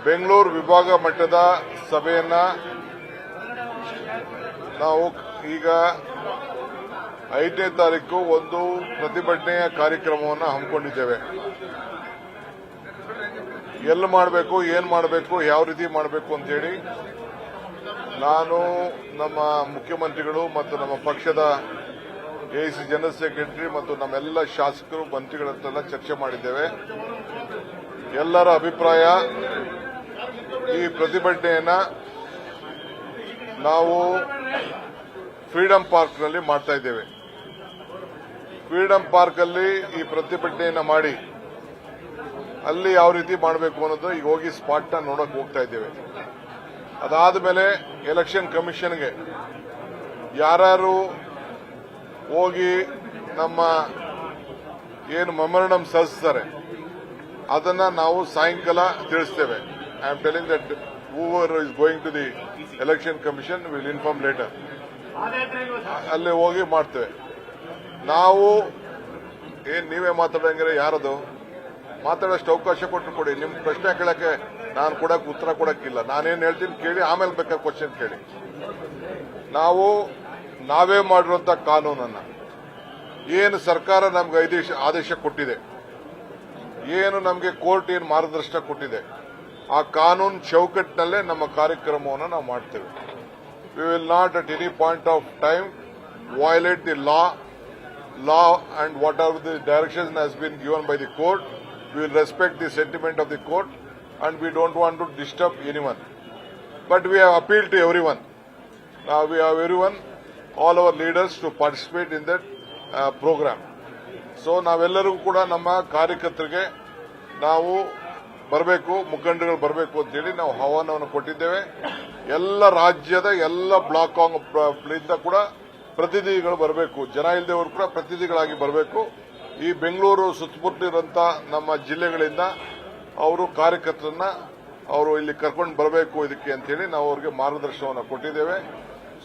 ಬೆಂಗಳೂರು ವಿಭಾಗ ಮಟ್ಟದ ಸಭೆಯನ್ನ ನಾವು ಈಗ 5ನೇ ತಾರೀಕು ಒಂದು ಪ್ರತಿಭಟನೆಯ ಕಾರ್ಯಕ್ರಮವನ್ನು ಹಮ್ಮಿಕೊಂಡಿದ್ದೇವೆ. ಎಲ್ಲಿ ಮಾಡಬೇಕು, ಏನ್ ಮಾಡಬೇಕು, ಯಾವ ರೀತಿ ಮಾಡಬೇಕು ಅಂತೇಳಿ ನಾನು ನಮ್ಮ ಮುಖ್ಯಮಂತ್ರಿಗಳು ಮತ್ತು ನಮ್ಮ ಪಕ್ಷದ ಎಐಸಿ ಜನರಲ್ ಸೆಕ್ರೆಟರಿ ಮತ್ತು ನಮ್ಮೆಲ್ಲ ಶಾಸಕರು ಮಂತ್ರಿಗಳಂತೆಲ್ಲ ಚರ್ಚೆ ಮಾಡಿದ್ದೇವೆ. ಎಲ್ಲರ ಅಭಿಪ್ರಾಯ ಈ ಪ್ರತಿಭಟನೆಯನ್ನ ನಾವು ಫ್ರೀಡಂ ಪಾರ್ಕ್ನಲ್ಲಿ ಮಾಡ್ತಾ ಇದ್ದೇವೆ. ಫ್ರೀಡಂ ಪಾರ್ಕಲ್ಲಿ ಈ ಪ್ರತಿಭಟನೆಯನ್ನ ಮಾಡಿ ಅಲ್ಲಿ ಯಾವ ರೀತಿ ಮಾಡಬೇಕು ಅನ್ನೋದು ಈಗ ಹೋಗಿ ಸ್ಪಾಟ್ನ ನೋಡಕ್ ಹೋಗ್ತಾ ಇದ್ದೇವೆ. ಅದಾದ ಮೇಲೆ ಎಲೆಕ್ಷನ್ ಕಮಿಷನ್ಗೆ ಯಾರು ಹೋಗಿ ನಮ್ಮ ಏನು ಮೆಮೊರಂಡಮ್ ಸಲ್ಲಿಸ್ತಾರೆ ಅದನ್ನ ನಾವು ಸಾಯಂಕಾಲ ತಿಳಿಸ್ತೇವೆ. I am telling that whoever is going to the election commission will inform later. ಅಲ್ಲಿ ಹೋಗಿ ಮಾಡ್ತೇವೆ. ನಾವು ನೀವೇ ಮಾತಾಡಂಗಿದ್ರೆ ಯಾರದು ಮಾತಾಡೋಷ್ಟು ಅವಕಾಶ ಕೊಟ್ಟು ಕೊಡಿ. ನಿಮ್ ಪ್ರಶ್ನೆ ಕೇಳಕ್ಕೆ ನಾನು ಕೊಡಕ್ಕೆ ಉತ್ತರ ಕೊಡಕ್ಕಿಲ್ಲ. ನಾನೇನು ಹೇಳ್ತೀನಿ ಕೇಳಿ, ಆಮೇಲೆ ಬೇಕಾದ ಕ್ವಶನ್ ಕೇಳಿ. ನಾವೇ ಮಾಡಿರುವಂತ ಕಾನೂನನ್ನ ಏನು ಸರ್ಕಾರ ನಮ್ಗೆ ಆದೇಶ ಕೊಟ್ಟಿದೆ, ಏನು ನಮಗೆ ಕೋರ್ಟ್ ಏನು ಮಾರ್ಗದರ್ಶನ ಕೊಟ್ಟಿದೆ, ಆ ಕಾನೂನು ಚೌಕಟ್ಟಿನಲ್ಲೇ ನಮ್ಮ ಕಾರ್ಯಕ್ರಮವನ್ನು ನಾವು ಮಾಡ್ತೇವೆ. We will not at any point of time violate the law and whatever the direction has been given by the court. We will respect the sentiment of the court and we don't want to disturb anyone. But we have appealed to everyone. Now we have everyone, all our leaders to participate in that program. So ನಾವೆಲ್ಲರಿಗೂ ಕೂಡ ನಮ್ಮ ಕಾರ್ಯಕರ್ತರಿಗೆ ನಾವು ಬರಬೇಕು, ಮುಖಂಡಗಳು ಬರಬೇಕು ಅಂತೇಳಿ ನಾವು ಆಹ್ವಾನವನ್ನು ಕೊಟ್ಟಿದ್ದೇವೆ. ಎಲ್ಲ ರಾಜ್ಯದ ಎಲ್ಲ ಬ್ಲಾಕ್ ಲಿಂದ ಕೂಡ ಪ್ರತಿನಿಧಿಗಳು ಬರಬೇಕು. ಜನ ಇಲ್ಲದವರು ಕೂಡ ಪ್ರತಿನಿಧಿಗಳಾಗಿ ಬರಬೇಕು. ಈ ಬೆಂಗಳೂರು ಸುತ್ತಮುತ್ತಲಿರುವಂತ ನಮ್ಮ ಜಿಲ್ಲೆಗಳಿಂದ ಅವರು ಕಾರ್ಯಕರ್ತರನ್ನ ಅವರು ಇಲ್ಲಿ ಕರ್ಕೊಂಡು ಬರಬೇಕು ಇದಕ್ಕೆ ಅಂತೇಳಿ ನಾವು ಅವರಿಗೆ ಮಾರ್ಗದರ್ಶನವನ್ನು ಕೊಟ್ಟಿದ್ದೇವೆ.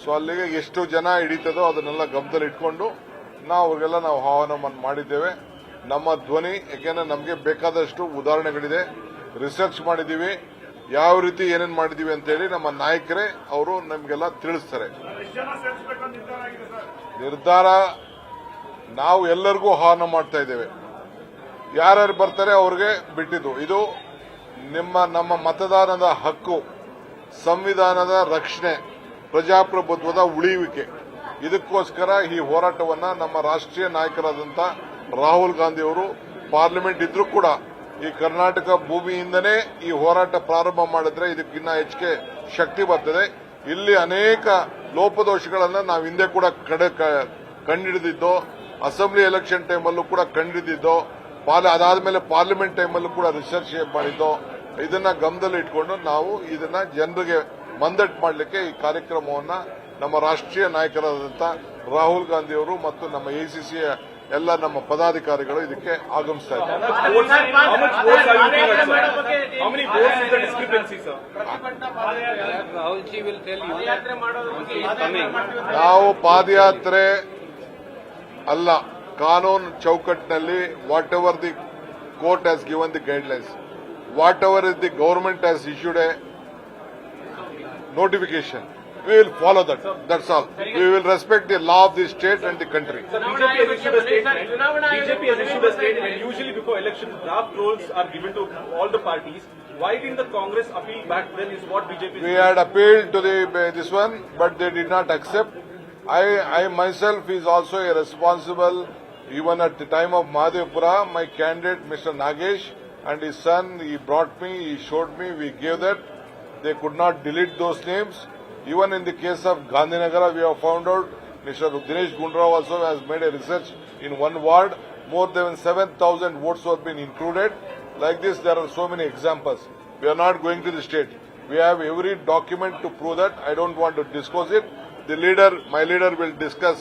ಸೊ ಅಲ್ಲಿಗೆ ಎಷ್ಟು ಜನ ಹಿಡಿತದೋ ಅದನ್ನೆಲ್ಲ ಗಮನದಲ್ಲಿ ಇಟ್ಕೊಂಡು ಅವ್ರಿಗೆಲ್ಲ ನಾವು ಆಹ್ವಾನವನ್ನು ಮಾಡಿದ್ದೇವೆ. ನಮ್ಮ ಧ್ವನಿ, ಯಾಕೆಂದ್ರೆ ನಮಗೆ ಬೇಕಾದಷ್ಟು ಉದಾಹರಣೆಗಳಿದೆ, ರಿಸರ್ಚ್ ಮಾಡಿದ್ದೀವಿ, ಯಾವ ರೀತಿ ಏನೇನು ಮಾಡಿದೀವಿ ಅಂತೇಳಿ ನಮ್ಮ ನಾಯಕರೇ ಅವರು ನಮಗೆಲ್ಲ ತಿಳಿಸ್ತಾರೆ. ನಿರ್ಧಾರ ನಾವು ಎಲ್ಲರಿಗೂ ಆಹ್ವಾನ ಮಾಡ್ತಾ ಇದ್ದೇವೆ. ಯಾರ್ಯಾರು ಬರ್ತಾರೆ ಅವ್ರಿಗೆ ಬಿಟ್ಟಿದ್ದು. ಇದು ನಮ್ಮ ಮತದಾನದ ಹಕ್ಕು, ಸಂವಿಧಾನದ ರಕ್ಷಣೆ, ಪ್ರಜಾಪ್ರಭುತ್ವದ ಉಳಿಯುವಿಕೆ. ಇದಕ್ಕೋಸ್ಕರ ಈ ಹೋರಾಟವನ್ನ ನಮ್ಮ ರಾಷ್ಟ್ರೀಯ ನಾಯಕರಾದಂಥ ರಾಹುಲ್ ಗಾಂಧಿ ಅವರು ಪಾರ್ಲಿಮೆಂಟ್ ಇದ್ರೂ ಕೂಡ ಈ ಕರ್ನಾಟಕ ಭೂಮಿಯಿಂದನೇ ಈ ಹೋರಾಟ ಪ್ರಾರಂಭ ಮಾಡಿದ್ರೆ ಇದಕ್ಕಿನ್ನ ಹೆಚ್ಚಿಗೆ ಶಕ್ತಿ ಬರ್ತದೆ. ಇಲ್ಲಿ ಅನೇಕ ಲೋಪದೋಷಗಳನ್ನ ನಾವು ಹಿಂದೆ ಕೂಡ ಕಂಡುಹಿಡಿದಿದ್ದೋ, ಅಸೆಂಬ್ಲಿ ಎಲೆಕ್ಷನ್ ಟೈಮಲ್ಲೂ ಕೂಡ ಕಂಡುಹಿಡಿದಿದ್ದೋ, ಅದಾದ್ಮೇಲೆ ಪಾರ್ಲಿಮೆಂಟ್ ಟೈಮಲ್ಲೂ ಕೂಡ ರಿಸರ್ಚ್ ಮಾಡಿದ್ದೋ. ಇದನ್ನ ಗಮನದಲ್ಲಿ ಇಟ್ಕೊಂಡು ನಾವು ಇದನ್ನ ಜನರಿಗೆ ಮಂದಟ್ಟು ಮಾಡಲಿಕ್ಕೆ ಈ ಕಾರ್ಯಕ್ರಮವನ್ನ ನಮ್ಮ ರಾಷ್ಟ್ರೀಯ ನಾಯಕರಾದಂಥ ರಾಹುಲ್ ಗಾಂಧಿ ಅವರು ಮತ್ತು ನಮ್ಮ ಎಸಿಸಿಯ ಎಲ್ಲ ನಮ್ಮ ಪದಾಧಿಕಾರಿಗಳು ಇದಕ್ಕೆ ಆಗಮಿಸ್ತಾ ಇದ್ದಾರೆ. ನಾವು ಪಾದಯಾತ್ರೆ ಅಲ್ಲ, ಕಾನೂನು ಚೌಕಟ್ಟಿನಲ್ಲಿ what ever the court has given the guidelines, what ever is the government has issued A notification, we will follow that. That's all. We will respect the law of the state and the country. Sir, BJP has issued a statement, and usually before elections, draft rolls are given to all the parties. Why didn't the Congress appeal back then is what BJP is We had appealed to this one, but they did not accept. I myself is also a responsible, even at the time of Mahadevpura, my candidate Mr. Nagesh and his son, he brought me, he showed me, we gave that. They could not delete those names. Even in the case of Gandhinagara, we have found out Mr. Dinesh Gundrao also has made a research in one ward. More than 7,000 votes have been included. Like this, there are so many examples. We are not going to the state. We have every document to prove that. I don't want to disclose it. My leader will discuss